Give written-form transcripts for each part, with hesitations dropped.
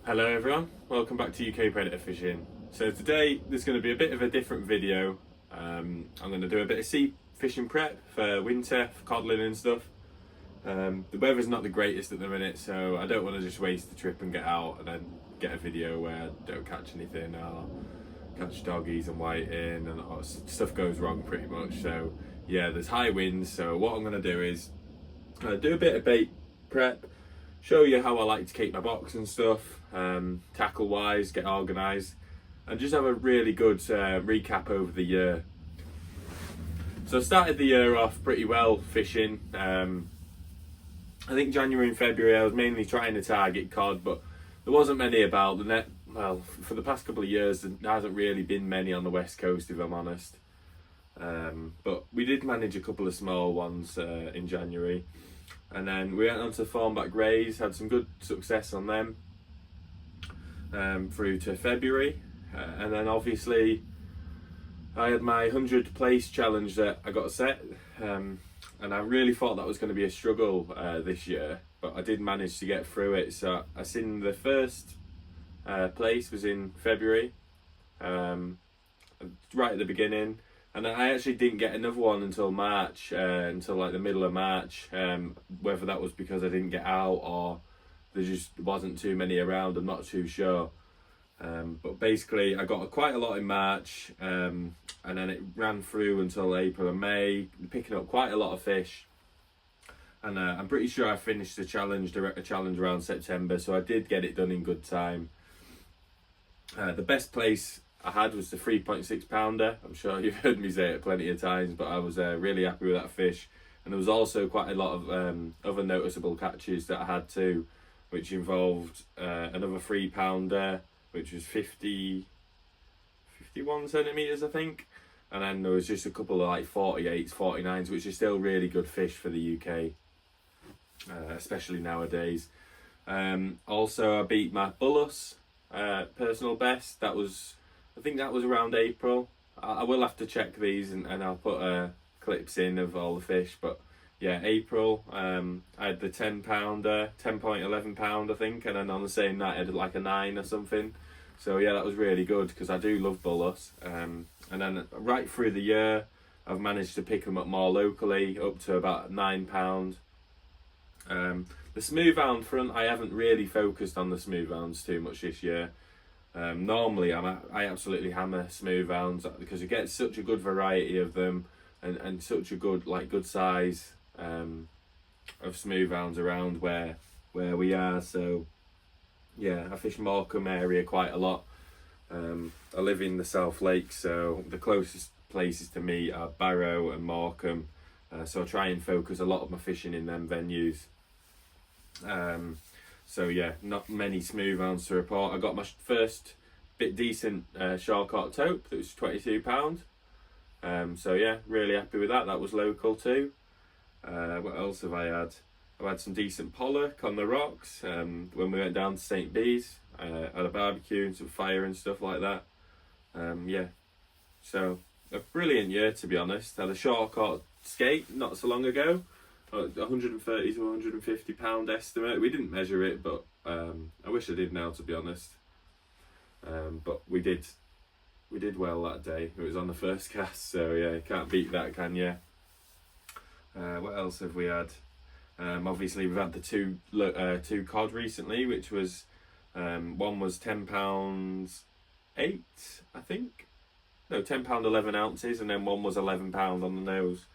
Hello everyone, welcome back to UK Predator Fishing. So today there's going to be a bit of a different video. I'm going to do a bit of sea fishing prep for winter, for codling and stuff. The weather's not the greatest at the minute, so I don't want to just waste the trip and get out and then get a video where I don't catch anything or catch doggies and whiting and stuff goes wrong pretty much. So yeah, there's high winds, so what I'm going to do is do a bit of bait prep, show you how I like to keep my box and stuff, tackle wise, get organised, and just have a really good recap over the year. So I started the year off pretty well fishing. I think January and February I was mainly trying to target cod, but there wasn't many about. The net, well, for the past couple of years there hasn't really been many on the west coast, if I'm honest. But we did manage a couple of small ones in January. And then we went on to Thornback Rays, had some good success on them through to February. And then obviously I had my 100 place challenge that I got set. And I really thought that was going to be a struggle this year, but I did manage to get through it. So I seen the first place was in February, right at the beginning. And I actually didn't get another one until March, until like the middle of March. Whether that was because I didn't get out or there just wasn't too many around, I'm not too sure. But basically I got quite a lot in March, and then it ran through until April and May, picking up quite a lot of fish. And I'm pretty sure I finished the challenge around September, so I did get it done in good time. The best place I had was the 3.6 pounder. I'm sure you've heard me say it plenty of times, but I was really happy with that fish. And there was also quite a lot of other noticeable catches that I had too, which involved another 3 pounder, which was 51 centimetres I think. And then there was just a couple of like 48s, 49s, which is still really good fish for the UK, especially nowadays. Also I beat my Bullus personal best. I think that was around April. I will have to check these and I'll put clips in of all the fish. But yeah, April, I had the 10 pounder, 10.11 pound I think. And then on the same night I had like a 9 or something. So yeah, that was really good because I do love Bullus. And then right through the year, I've managed to pick them up more locally, up to about 9 pound. The smoothhound front, I haven't really focused on the smoothhounds too much this year. Normally I absolutely hammer smoothhounds because you get such a good variety of them and such a good size of smoothhounds around where we are. So yeah, I fish Morecambe area quite a lot. I live in the South Lakes, so the closest places to me are Barrow and Morecambe. So I try and focus a lot of my fishing in them venues. So yeah, not many smoothhounds to report. I got my first bit decent Shawcott taupe that was 22 pound. So yeah, really happy with that. That was local too. What else have I had? I've had some decent pollock on the rocks when we went down to St. Bees. Had a barbecue and some fire and stuff like that. Yeah, so a brilliant year to be honest. Had a Shawcott skate not so long ago. 130 to 150 pound estimate. We didn't measure it, but I wish I did now to be honest. But we did well that day. It was on the first cast, so yeah, you can't beat that, can you? What else have we had? Obviously we've had the two cod recently, which was one was £10 8 I think. No, £10 11 ounces, and then one was £11 on the nose.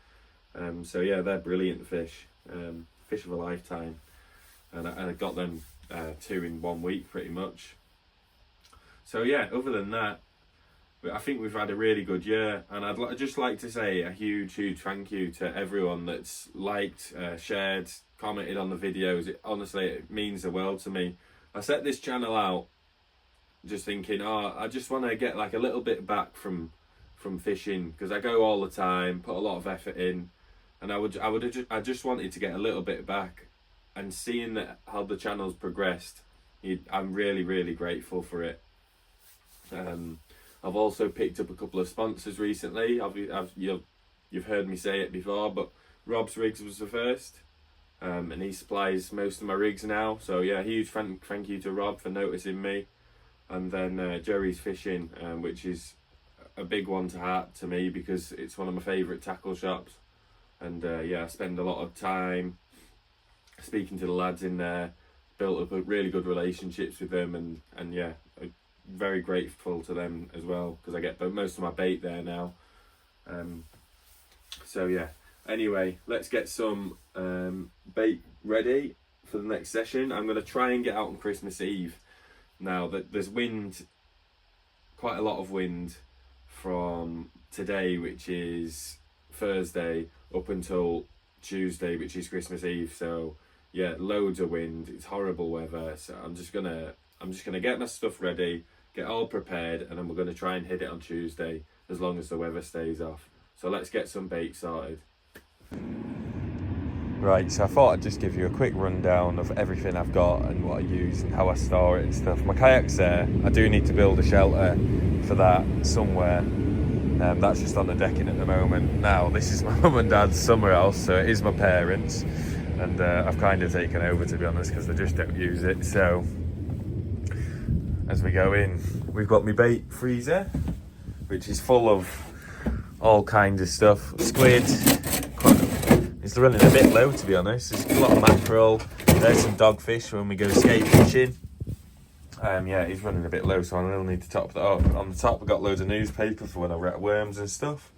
So yeah, they're brilliant fish, fish of a lifetime, and I got them 2 in 1 week pretty much. So yeah, other than that, I think we've had a really good year, and I'd just like to say a huge thank you to everyone that's liked, shared, commented on the videos. Honestly, it means the world to me. I set this channel out just thinking, I just want to get like a little bit back from fishing, because I go all the time, put a lot of effort in. And I just wanted to get a little bit back, and seeing that how the channel's progressed, I'm really grateful for it. I've also picked up a couple of sponsors recently. You've heard me say it before, but Rob's Rigs was the first. and he supplies most of my rigs now. So yeah, huge thank you to Rob for noticing me. And then Jerry's Fishing, which is a big one to me because it's one of my favourite tackle shops. And yeah, I spend a lot of time speaking to the lads in there, built up a really good relationships with them, and yeah, I'm very grateful to them as well because I get most of my bait there now. So yeah, anyway, let's get some bait ready for the next session. I'm going to try and get out on Christmas Eve. Now that there's wind, quite a lot of wind from today, which is Thursday, up until Tuesday, which is Christmas Eve. So yeah, loads of wind. It's horrible weather. So I'm just gonna get my stuff ready, get all prepared, and then we're gonna try and hit it on Tuesday as long as the weather stays off. So let's get some bait started. Right, so I thought I'd just give you a quick rundown of everything I've got and what I use and how I store it and stuff. My kayak's there. I do need to build a shelter for that somewhere. That's just on the decking at the moment. Now, this is my mum and dad's summer house, so it is my parents. And I've kind of taken over, to be honest, because they just don't use it. So, as we go in, we've got my bait freezer, which is full of all kinds of stuff. Squid. It's running a bit low, to be honest. There's a lot of mackerel. There's some dogfish when we go skate fishing. Yeah, he's running a bit low, so I'll need to top that up. On the top, we've got loads of newspaper for when I wreck worms and stuff.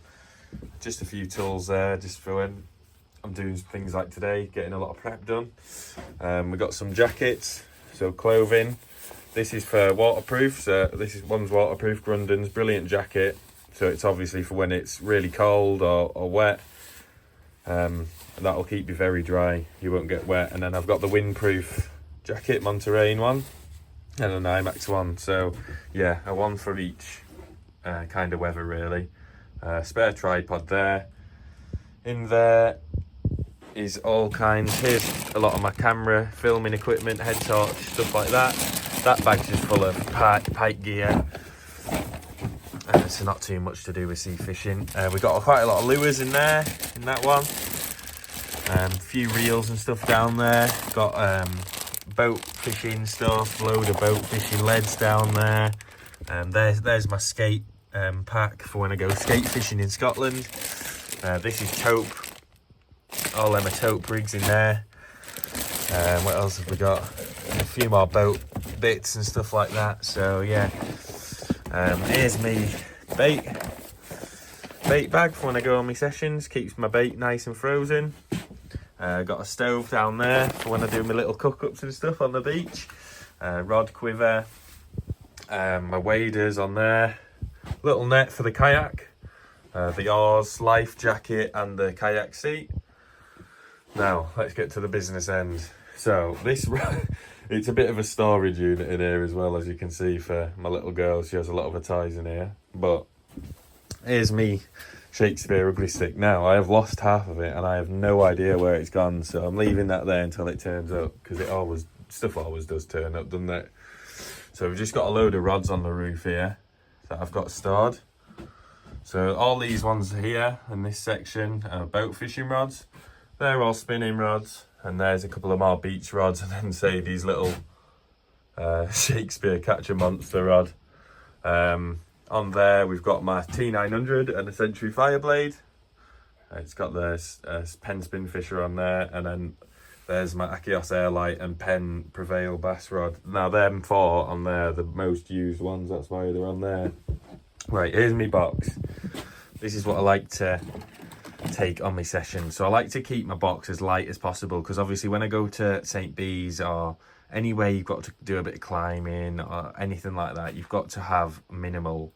Just a few tools there, just for when I'm doing things like today, getting a lot of prep done. We've got some jackets, so clothing. This is for waterproof, so one's waterproof, Grundon's brilliant jacket. So it's obviously for when it's really cold or wet. That'll keep you very dry, you won't get wet. And then I've got the windproof jacket, Monterey one, and an IMAX one. So yeah, a one for each kind of weather really. Spare tripod there. In there is all kinds. Here's a lot of my camera, filming equipment, head torch, stuff like that. That bag's just full of pike gear. So not too much to do with sea fishing. We've got quite a lot of lures in there, in that one. A few reels and stuff down there. Got boat fishing stuff, load of boat fishing leads down there. There's my skate pack for when I go skate fishing in Scotland. This is taupe. All them are taupe rigs in there. What else have we got? A few more boat bits and stuff like that. So yeah. Here's me bait bag for when I go on my sessions. Keeps my bait nice and frozen. Got a stove down there for when I do my little cook-ups and stuff on the beach. Rod quiver. My waders on there. Little net for the kayak. The oars, life jacket, and the kayak seat. Now, let's get to the business end. So, this... It's a bit of a storage unit in here as well, as you can see, for my little girl. She has a lot of her ties in here. But here's me Shakespeare ugly stick. Now, I have lost half of it and I have no idea where it's gone. So I'm leaving that there until it turns up, because stuff always does turn up, doesn't it? So we've just got a load of rods on the roof here that I've got stored. So all these ones here in this section are boat fishing rods. They're all spinning rods. And there's a couple of more beach rods, and then say these little Shakespeare Catcher Monster rod. On there we've got my T900 and a Century Fireblade. It's got the Penn Spin Fisher on there, and then there's my Achios Airlight and Penn Prevail Bass Rod. Now them four on there, the most used ones, that's why they're on there. Right, here's my box. This is what I like to take on my session. So I like to keep my box as light as possible, because obviously when I go to St. Bees or anywhere you've got to do a bit of climbing or anything like that, you've got to have minimal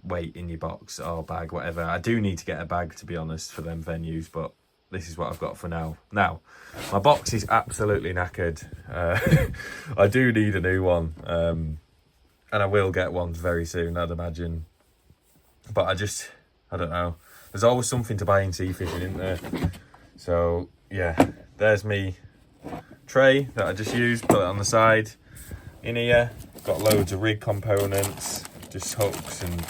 weight in your box or bag, whatever. I do need to get a bag, to be honest, for them venues, but this is what I've got for now. Now, my box is absolutely knackered. I do need a new one, and I will get one very soon, I'd imagine. But I don't know. There's always something to buy in sea fishing, isn't there? So, yeah, there's me tray that I just used, put it on the side. In here, got loads of rig components, just hooks and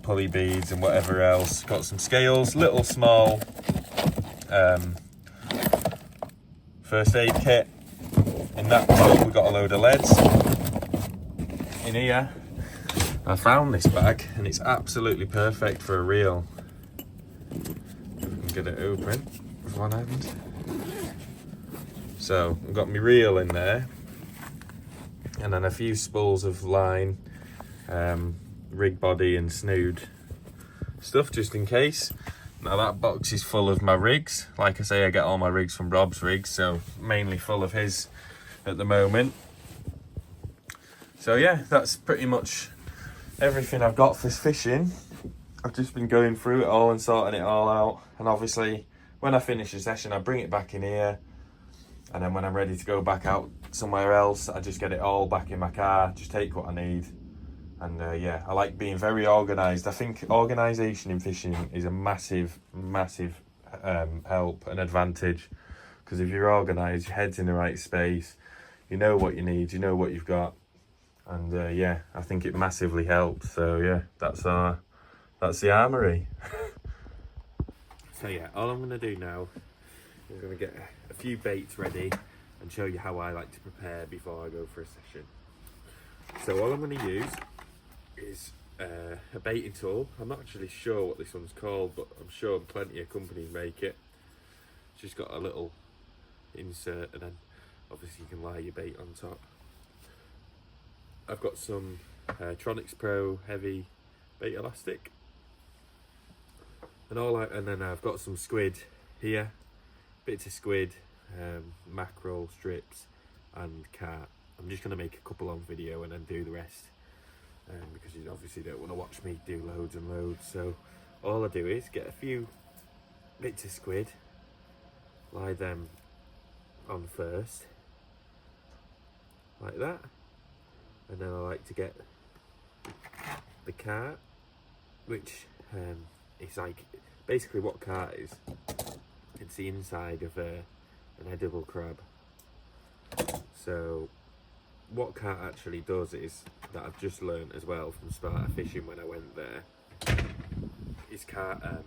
pulley beads and whatever else. Got some scales, little small first aid kit. In that pot we got a load of leads. In here I found this bag and it's absolutely perfect for a reel. If we can get it open with one hand. So I've got my reel in there, and then a few spools of line, rig body and snood stuff just in case. Now that box is full of my rigs. Like I say, I get all my rigs from Rob's Rigs, so mainly full of his at the moment. So yeah, that's pretty much everything I've got for fishing. I've just been going through it all and sorting it all out, and obviously when I finish a session I bring it back in here, and then when I'm ready to go back out somewhere else I just get it all back in my car, just take what I need. And yeah, I like being very organised. I think organisation in fishing is a massive help and advantage, because if you're organised, your head's in the right space, you know what you need, you know what you've got, and yeah, I think it massively helps. So yeah, that's the armoury. So yeah, all I'm going to do now is I'm going to get a few baits ready and show you how I like to prepare before I go for a session. So all I'm going to use is a baiting tool. I'm not actually sure what this one's called, but I'm sure plenty of companies make it. It's just got a little insert, and then obviously you can lie your bait on top. I've got some Tronix Pro heavy bait elastic, and then I've got some squid here, bits of squid, mackerel strips and carp. I'm just going to make a couple on video and then do the rest, because you obviously don't want to watch me do loads and loads. So all I do is get a few bits of squid, lie them on first like that, and then I like to get the carp, which is like basically what carp is. It's the inside of an edible crab. So what carp actually does is, that I've just learned as well from Sparta Fishing when I went there, is carp,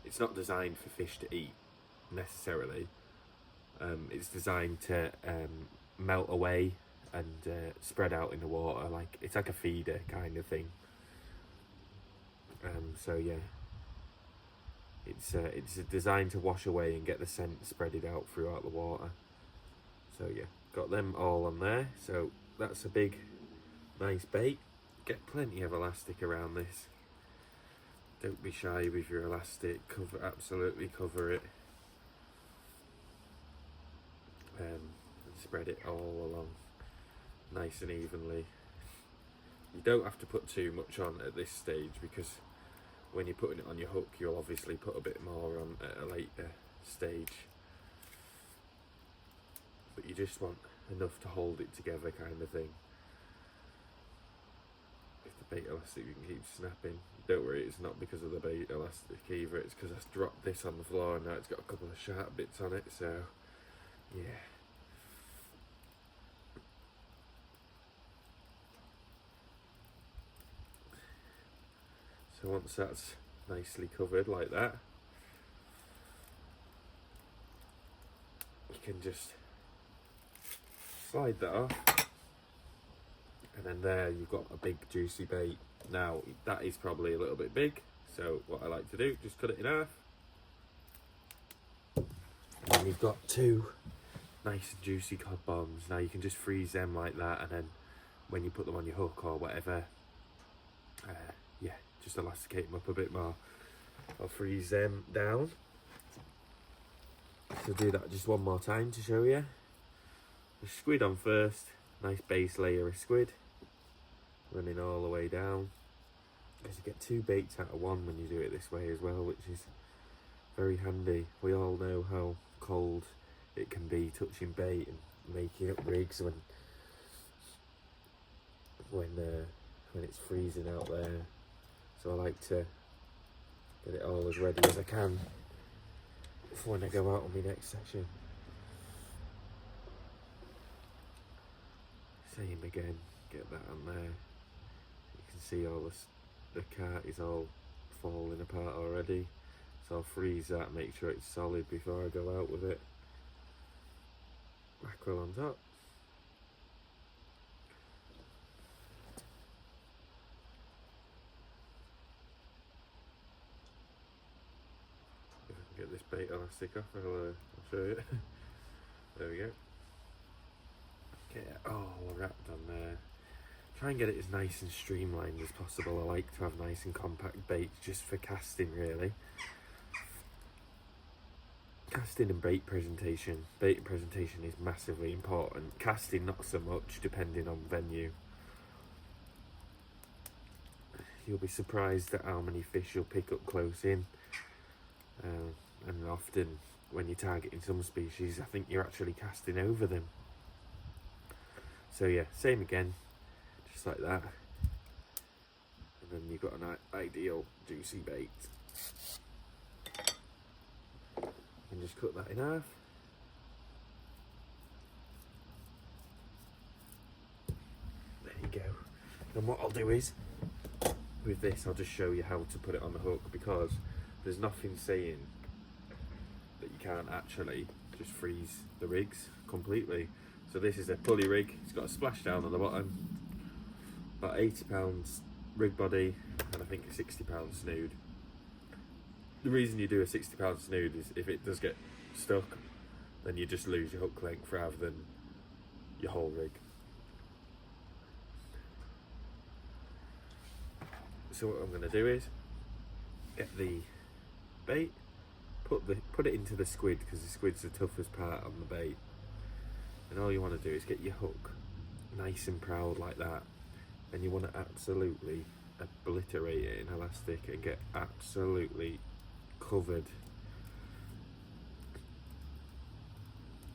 it's not designed for fish to eat necessarily. It's designed to melt away and spread out in the water, like it's like a feeder kind of thing. So yeah, it's designed to wash away and get the scent spreaded out throughout the water. So yeah, got them all on there. So that's a big nice bait. Get plenty of elastic around this. Don't be shy with your elastic. Absolutely cover it. And spread it all along nice and evenly. You don't have to put too much on at this stage, because when you're putting it on your hook you'll obviously put a bit more on at a later stage, but you just want enough to hold it together kind of thing. If the bait elastic you can keep snapping, don't worry, it's not because of the bait elastic either, it's because I dropped this on the floor and now it's got a couple of sharp bits on it. So yeah, so once that's nicely covered like that, you can just slide that off, and then there you've got a big juicy bait. Now that is probably a little bit big, so what I like to do, just cut it in half, and then you've got two nice and juicy cod bombs. Now you can just freeze them like that, and then when you put them on your hook or whatever, yeah, just elasticate them up a bit more. I'll freeze them down. So do that just one more time to show you. The squid on first, nice base layer of squid running all the way down, because you get two baits out of one when you do it this way as well, which is very handy. We all know how cold it can be touching bait and making up rigs when it's freezing out there. So I like to get it all as ready as I can for when I go out on my next session. Same again, get that on there. You can see all the carp is all falling apart already. So I'll freeze that, make sure it's solid before I go out with it. mackerel on top. If I can get this bait elastic off, I'll show you. There we go. Get it all wrapped on there. Try and get it as nice and streamlined as possible. I like to have nice and compact baits just for casting, really. Casting and bait presentation. Bait presentation is massively important. Casting not so much, depending on venue. You'll be surprised at how many fish you'll pick up close in. And often when you're targeting some species, I think you're actually casting over them. So yeah, same again, just like that. And then you've got an ideal juicy bait. And just cut that in half. There you go. And what I'll do is, with this, I'll just show you how to put it on the hook, because there's nothing saying that you can't actually just freeze the rigs completely. So this is a pulley rig. It's got a splashdown on the bottom, about 80 pounds rig body, and I think a 60 pound snood. The reason you do a 60 pound snood is if it does get stuck, then you just lose your hook length rather than your whole rig. So what I'm going to do is get the bait, put it into the squid, because the squid's the toughest part on the bait. And all you want to do is get your hook nice and proud like that, and you want to absolutely obliterate it in elastic and get absolutely covered.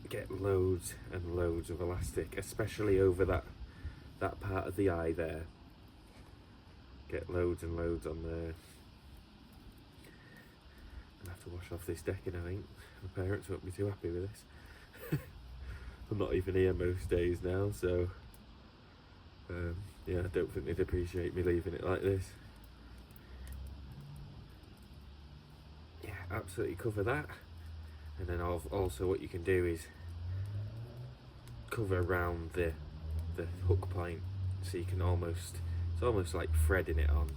Get loads and loads of elastic, especially over that part of the eye there. Get loads and loads on there. I'll have to wash off this decking, I think. My parents won't be too happy with this. I'm not even here most days now, so yeah, I don't think they'd appreciate me leaving it like this. Yeah, absolutely cover that. And then also what you can do is cover around the hook point, so you can it's almost like threading it on,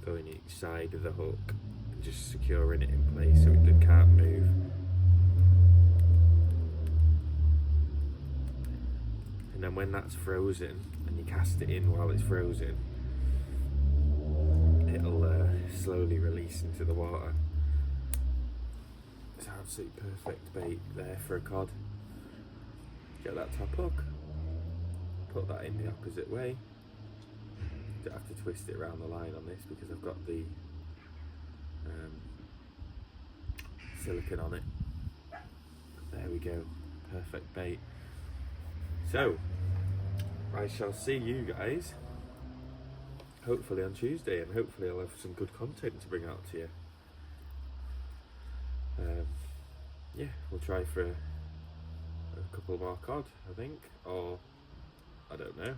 going each side of the hook and just securing it in place so it can't move. And then when that's frozen and you cast it in while it's frozen, it'll slowly release into the water. It's absolutely perfect bait there for a cod. Get that top hook, put that in the opposite way. Don't have to twist it around the line on this because I've got the silicone on it. There we go, perfect bait. So I shall see you guys hopefully on Tuesday, and hopefully I'll have some good content to bring out to you. Yeah, we'll try for a couple more cod, I think, or I don't know,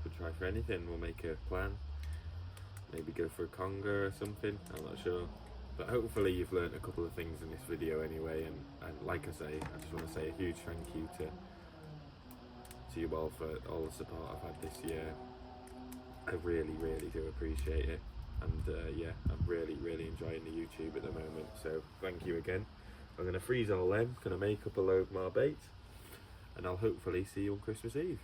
could try for anything. We'll make a plan, maybe go for a conger or something, I'm not sure, but hopefully you've learned a couple of things in this video anyway. And like I say, I just want to say a huge thank you to you all for all the support I've had this year. I really do appreciate it, and yeah, I'm really enjoying the YouTube at the moment, so thank you again. I'm going to freeze all them, going to make up a load more bait, and I'll hopefully see you on Christmas Eve.